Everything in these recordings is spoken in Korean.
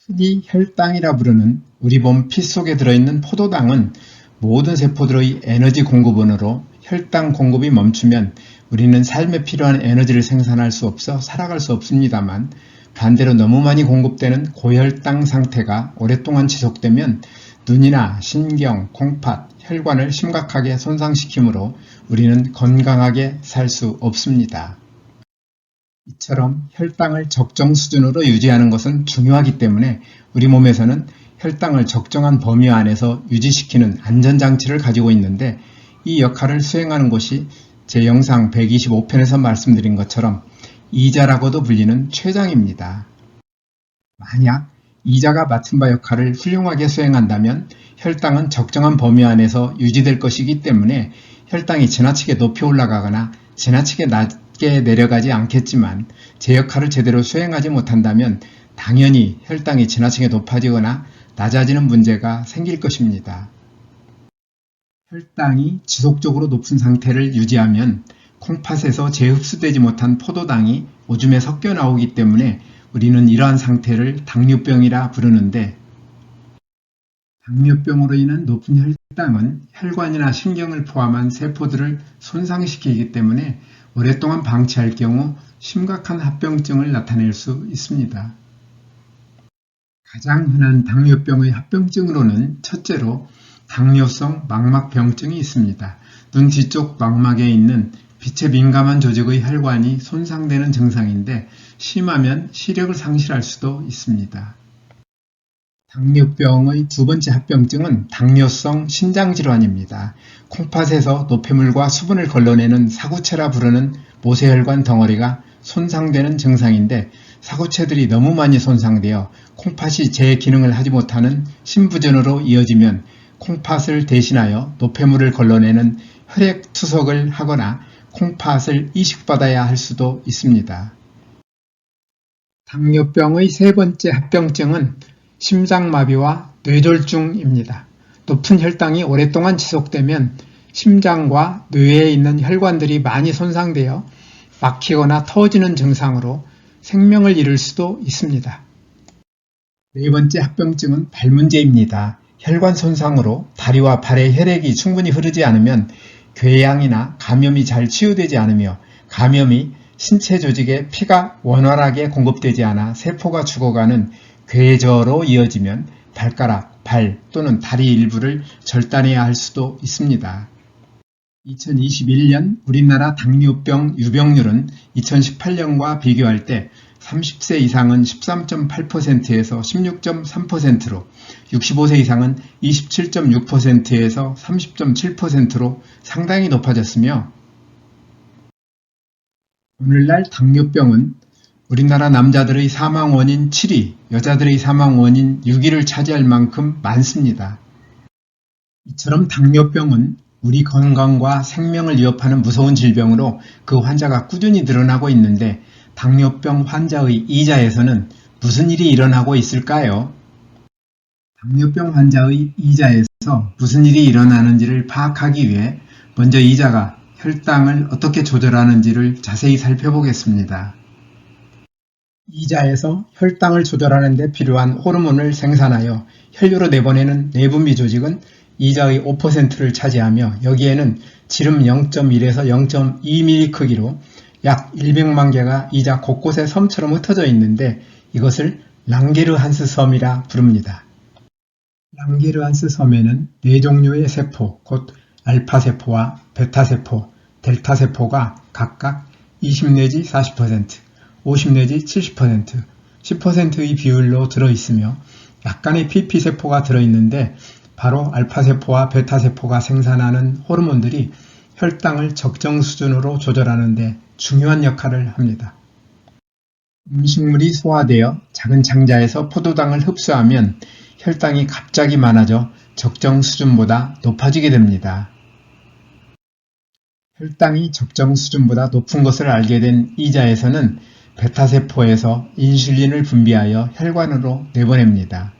흔히 혈당이라 부르는 우리 몸 피 속에 들어있는 포도당은 모든 세포들의 에너지 공급원으로 혈당 공급이 멈추면 우리는 삶에 필요한 에너지를 생산할 수 없어 살아갈 수 없습니다만, 반대로 너무 많이 공급되는 고혈당 상태가 오랫동안 지속되면 눈이나 신경, 콩팥, 혈관을 심각하게 손상시키므로 우리는 건강하게 살 수 없습니다. 이처럼 혈당을 적정 수준으로 유지하는 것은 중요하기 때문에 우리 몸에서는 혈당을 적정한 범위 안에서 유지시키는 안전장치를 가지고 있는데, 이 역할을 수행하는 곳이 제 영상 125편에서 말씀드린 것처럼 이자라고도 불리는 췌장입니다. 만약 이자가 맡은 바 역할을 훌륭하게 수행한다면 혈당은 적정한 범위 안에서 유지될 것이기 때문에 혈당이 지나치게 높이 올라가거나 지나치게 낮게 내려가지 않겠지만, 제 역할을 제대로 수행하지 못한다면 당연히 혈당이 지나치게 높아지거나 낮아지는 문제가 생길 것입니다. 혈당이 지속적으로 높은 상태를 유지하면 콩팥에서 재흡수되지 못한 포도당이 오줌에 섞여 나오기 때문에 우리는 이러한 상태를 당뇨병이라 부르는데, 당뇨병으로 인한 높은 혈당은 혈관이나 신경을 포함한 세포들을 손상시키기 때문에 오랫동안 방치할 경우 심각한 합병증을 나타낼 수 있습니다. 가장 흔한 당뇨병의 합병증으로는 첫째로 당뇨성 망막병증이 있습니다. 눈 뒤쪽 망막에 있는 빛에 민감한 조직의 혈관이 손상되는 증상인데, 심하면 시력을 상실할 수도 있습니다. 당뇨병의 두 번째 합병증은 당뇨성 신장질환입니다. 콩팥에서 노폐물과 수분을 걸러내는 사구체라 부르는 모세혈관 덩어리가 손상되는 증상인데, 사구체들이 너무 많이 손상되어 콩팥이 제 기능을 하지 못하는 심부전으로 이어지면 콩팥을 대신하여 노폐물을 걸러내는 혈액투석을 하거나 콩팥을 이식받아야 할 수도 있습니다. 당뇨병의 세 번째 합병증은 심장마비와 뇌졸중입니다. 높은 혈당이 오랫동안 지속되면 심장과 뇌에 있는 혈관들이 많이 손상되어 막히거나 터지는 증상으로 생명을 잃을 수도 있습니다. 네 번째 합병증은 발 문제입니다. 혈관 손상으로 다리와 발에 혈액이 충분히 흐르지 않으면 궤양이나 감염이 잘 치유되지 않으며, 감염이 신체 조직에 피가 원활하게 공급되지 않아 세포가 죽어가는 궤저로 이어지면 발가락, 발 또는 다리 일부를 절단해야 할 수도 있습니다. 2021년 우리나라 당뇨병 유병률은 2018년과 비교할 때 30세 이상은 13.8%에서 16.3%로, 65세 이상은 27.6%에서 30.7%로 상당히 높아졌으며, 오늘날 당뇨병은 우리나라 남자들의 사망 원인 7위, 여자들의 사망 원인 6위를 차지할 만큼 많습니다. 이처럼 당뇨병은 우리 건강과 생명을 위협하는 무서운 질병으로 그 환자가 꾸준히 늘어나고 있는데, 당뇨병 환자의 이자에서는 무슨 일이 일어나고 있을까요? 당뇨병 환자의 이자에서 무슨 일이 일어나는지를 파악하기 위해 먼저 이자가 혈당을 어떻게 조절하는지를 자세히 살펴보겠습니다. 이자에서 혈당을 조절하는 데 필요한 호르몬을 생산하여 혈류로 내보내는 내분비 조직은 이자의 5%를 차지하며, 여기에는 지름 0.1에서 0.2mm 크기로 약 100만 개가 이자 곳곳에 섬처럼 흩어져 있는데, 이것을 랑게르한스 섬이라 부릅니다. 랑게르한스 섬에는 4종류의 세포, 곧 알파세포와 베타세포, 델타세포가 각각 20 내지 40%, 50 내지 70%, 10%의 비율로 들어있으며, 약간의 PP세포가 들어있는데, 바로 알파세포와 베타세포가 생산하는 호르몬들이 혈당을 적정 수준으로 조절하는 데 중요한 역할을 합니다. 음식물이 소화되어 작은 창자에서 포도당을 흡수하면 혈당이 갑자기 많아져 적정 수준보다 높아지게 됩니다. 혈당이 적정 수준보다 높은 것을 알게 된 이자에서는 베타세포에서 인슐린을 분비하여 혈관으로 내보냅니다.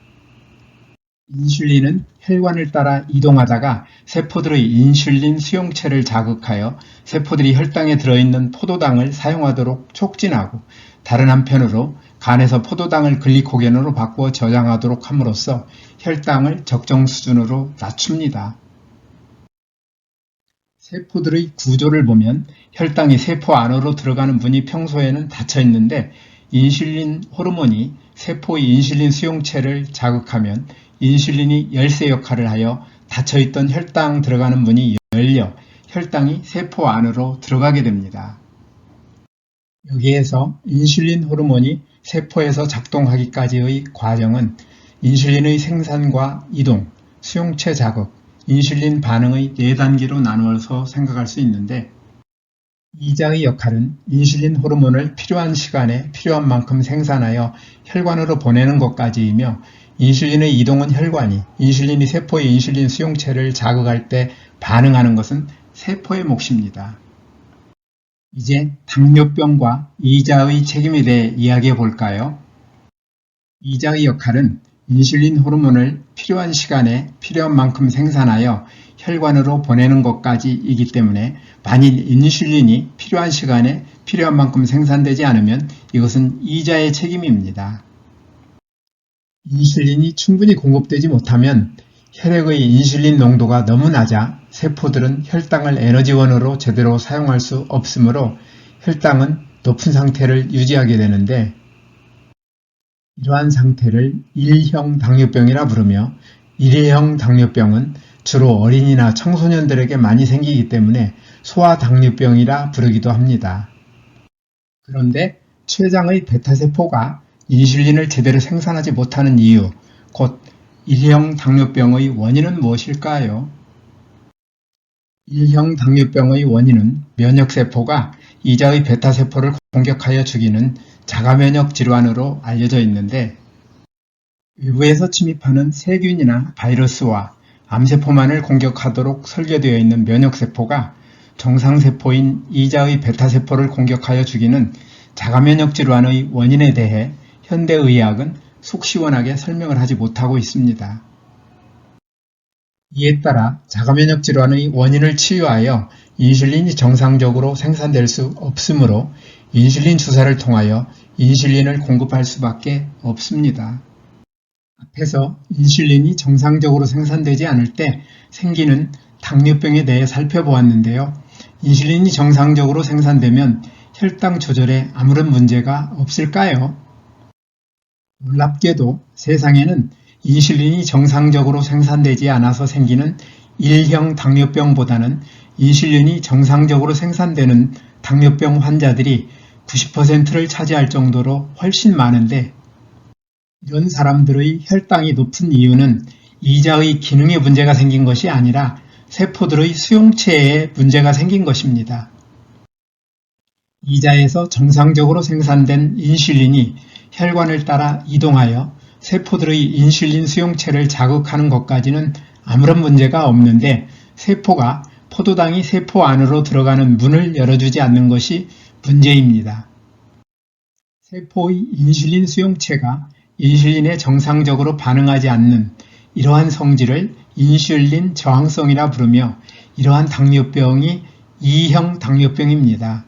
인슐린은 혈관을 따라 이동하다가 세포들의 인슐린 수용체를 자극하여 세포들이 혈당에 들어있는 포도당을 사용하도록 촉진하고, 다른 한편으로 간에서 포도당을 글리코겐으로 바꾸어 저장하도록 함으로써 혈당을 적정 수준으로 낮춥니다. 세포들의 구조를 보면 혈당이 세포 안으로 들어가는 문이 평소에는 닫혀 있는데 인슐린 호르몬이 세포의 인슐린 수용체를 자극하면 인슐린이 열쇠 역할을 하여 닫혀있던 혈당 들어가는 문이 열려 혈당이 세포 안으로 들어가게 됩니다. 여기에서 인슐린 호르몬이 세포에서 작동하기까지의 과정은 인슐린의 생산과 이동, 수용체 자극, 인슐린 반응의 4단계로 나누어서 생각할 수 있는데 이자의 역할은 인슐린 호르몬을 필요한 시간에 필요한 만큼 생산하여 혈관으로 보내는 것까지이며 인슐린의 이동은 혈관이 인슐린이 세포의 인슐린 수용체를 자극할 때 반응하는 것은 세포의 몫입니다. 이제 당뇨병과 이자의 책임에 대해 이야기해 볼까요? 이자의 역할은 인슐린 호르몬을 필요한 시간에 필요한 만큼 생산하여 혈관으로 보내는 것까지이기 때문에 만일 인슐린이 필요한 시간에 필요한 만큼 생산되지 않으면 이것은 이자의 책임입니다. 인슐린이 충분히 공급되지 못하면 혈액의 인슐린 농도가 너무 낮아 세포들은 혈당을 에너지원으로 제대로 사용할 수 없으므로 혈당은 높은 상태를 유지하게 되는데 이러한 상태를 1형 당뇨병이라 부르며 1형 당뇨병은 주로 어린이나 청소년들에게 많이 생기기 때문에 소아당뇨병이라 부르기도 합니다. 그런데 췌장의 베타세포가 인슐린을 제대로 생산하지 못하는 이유, 곧 1형 당뇨병의 원인은 무엇일까요? 1형 당뇨병의 원인은 면역세포가 이자의 베타세포를 공격하여 죽이는 자가면역 질환으로 알려져 있는데 외부에서 침입하는 세균이나 바이러스와 암세포만을 공격하도록 설계되어 있는 면역세포가 정상세포인 이자의 베타세포를 공격하여 죽이는 자가면역 질환의 원인에 대해 현대의학은 속 시원하게 설명을 하지 못하고 있습니다. 이에 따라 자가면역 질환의 원인을 치유하여 인슐린이 정상적으로 생산될 수 없으므로 인슐린 주사를 통하여 인슐린을 공급할 수밖에 없습니다. 앞에서 인슐린이 정상적으로 생산되지 않을 때 생기는 당뇨병에 대해 살펴보았는데요. 인슐린이 정상적으로 생산되면 혈당 조절에 아무런 문제가 없을까요? 놀랍게도 세상에는 인슐린이 정상적으로 생산되지 않아서 생기는 1형 당뇨병보다는 인슐린이 정상적으로 생산되는 당뇨병 환자들이 90%를 차지할 정도로 훨씬 많은데 이런 사람들의 혈당이 높은 이유는 이자의 기능에 문제가 생긴 것이 아니라 세포들의 수용체에 문제가 생긴 것입니다. 이자에서 정상적으로 생산된 인슐린이 혈관을 따라 이동하여 세포들의 인슐린 수용체를 자극하는 것까지는 아무런 문제가 없는데 세포가 포도당이 세포 안으로 들어가는 문을 열어주지 않는 것이 문제입니다. 세포의 인슐린 수용체가 인슐린에 정상적으로 반응하지 않는 이러한 성질을 인슐린 저항성이라 부르며 이러한 당뇨병이 2형 당뇨병입니다.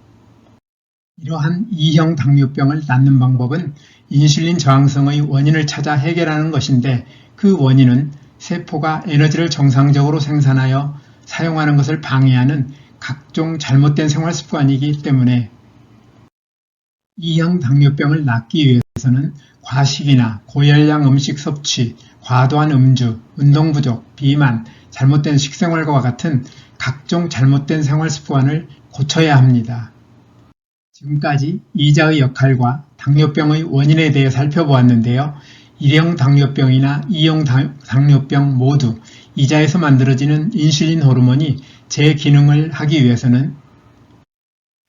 이러한 2형 당뇨병을 낫는 방법은 인슐린 저항성의 원인을 찾아 해결하는 것인데 그 원인은 세포가 에너지를 정상적으로 생산하여 사용하는 것을 방해하는 각종 잘못된 생활 습관이기 때문에 2형 당뇨병을 낫기 위해서는 과식이나 고열량 음식 섭취, 과도한 음주, 운동 부족, 비만, 잘못된 식생활과 같은 각종 잘못된 생활 습관을 고쳐야 합니다. 지금까지 이자의 역할과 당뇨병의 원인에 대해 살펴보았는데요. 1형 당뇨병이나 2형 당뇨병 모두 이자에서 만들어지는 인슐린 호르몬이 제 기능을 하기 위해서는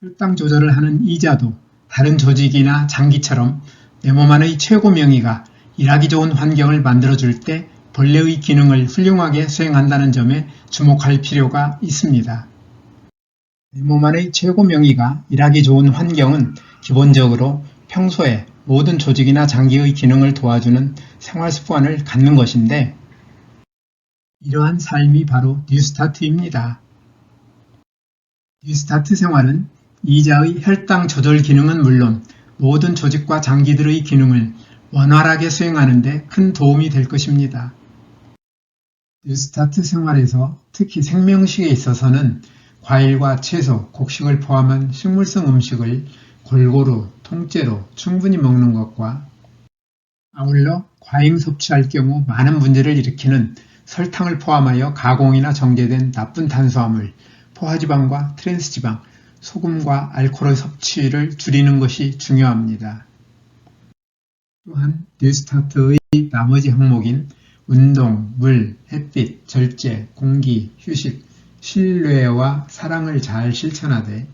혈당 조절을 하는 이자도 다른 조직이나 장기처럼 내 몸 안의 최고 명의가 일하기 좋은 환경을 만들어줄 때 본래의 기능을 훌륭하게 수행한다는 점에 주목할 필요가 있습니다. 내 몸 안의 최고 명의가 일하기 좋은 환경은 기본적으로 평소에 모든 조직이나 장기의 기능을 도와주는 생활 습관을 갖는 것인데 이러한 삶이 바로 뉴스타트입니다. 뉴스타트 생활은 이자의 혈당 조절 기능은 물론 모든 조직과 장기들의 기능을 원활하게 수행하는 데 큰 도움이 될 것입니다. 뉴스타트 생활에서 특히 생명식에 있어서는 과일과 채소, 곡식을 포함한 식물성 음식을 골고루, 통째로 충분히 먹는 것과 아울러 과잉 섭취할 경우 많은 문제를 일으키는 설탕을 포함하여 가공이나 정제된 나쁜 탄수화물, 포화지방과 트랜스지방, 소금과 알코올의 섭취를 줄이는 것이 중요합니다. 또한 뉴스타트의 나머지 항목인 운동, 물, 햇빛, 절제, 공기, 휴식, 신뢰와 사랑을 잘 실천하되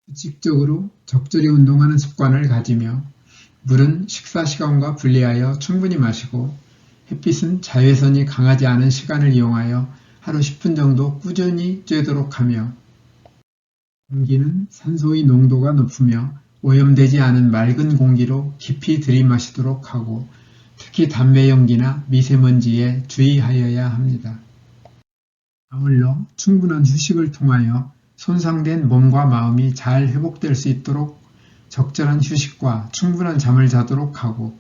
규칙적으로 적절히 운동하는 습관을 가지며 물은 식사 시간과 분리하여 충분히 마시고 햇빛은 자외선이 강하지 않은 시간을 이용하여 하루 10분 정도 꾸준히 쬐도록 하며 공기는 산소의 농도가 높으며 오염되지 않은 맑은 공기로 깊이 들이마시도록 하고 특히 담배 연기나 미세먼지에 주의하여야 합니다. 아울러 충분한 휴식을 통하여 손상된 몸과 마음이 잘 회복될 수 있도록 적절한 휴식과 충분한 잠을 자도록 하고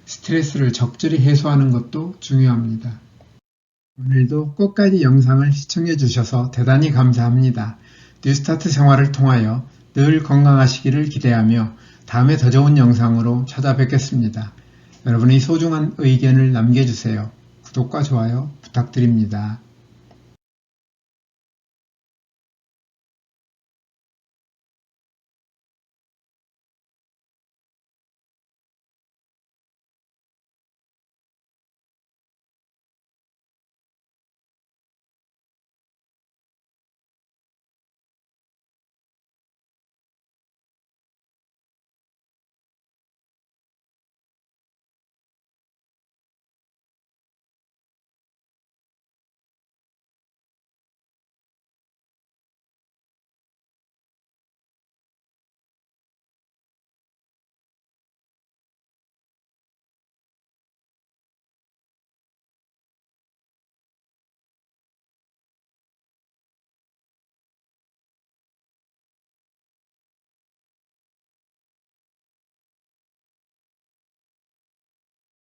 스트레스를 적절히 해소하는 것도 중요합니다. 오늘도 끝까지 영상을 시청해 주셔서 대단히 감사합니다. 뉴스타트 생활을 통하여 늘 건강하시기를 기대하며 다음에 더 좋은 영상으로 찾아뵙겠습니다. 여러분의 소중한 의견을 남겨주세요. 구독과 좋아요 부탁드립니다.